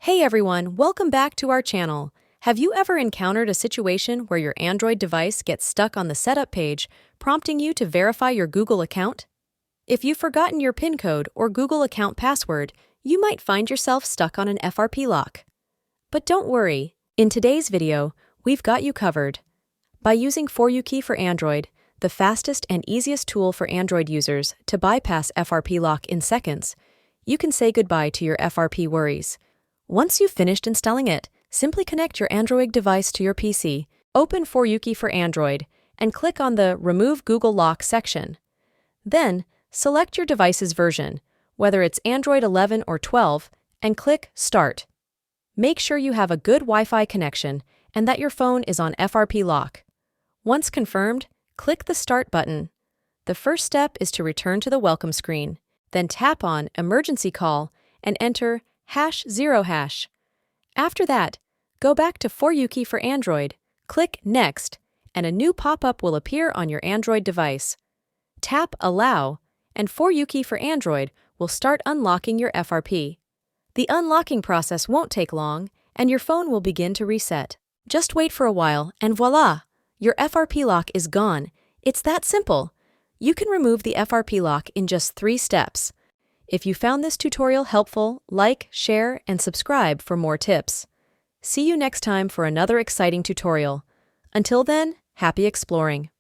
Hey everyone, welcome back to our channel. Have you ever encountered a situation where your Android device gets stuck on the setup page, prompting you to verify your Google account? If you've forgotten your PIN code or Google account password, you might find yourself stuck on an FRP lock. But don't worry, in today's video, we've got you covered. By using For You Key for Android, the fastest and easiest tool for Android users to bypass FRP lock in seconds, you can say goodbye to your FRP worries. Once you've finished installing it, simply connect your Android device to your PC, open For You Key for Android, and click on the Remove Google Lock section. Then, select your device's version, whether it's Android 11 or 12, and click Start. Make sure you have a good Wi-Fi connection and that your phone is on FRP lock. Once confirmed, click the Start button. The first step is to return to the welcome screen, then tap on Emergency Call and enter #0#. After that, go back to For You Key for Android, click Next, and a new pop-up will appear on your Android device. Tap Allow, and For You Key for Android will start unlocking your FRP. The unlocking process won't take long, and your phone will begin to reset. Just wait for a while, and voila! Your FRP lock is gone. It's that simple. You can remove the FRP lock in just 3 steps. If you found this tutorial helpful, like, share, and subscribe for more tips. See you next time for another exciting tutorial. Until then, happy exploring!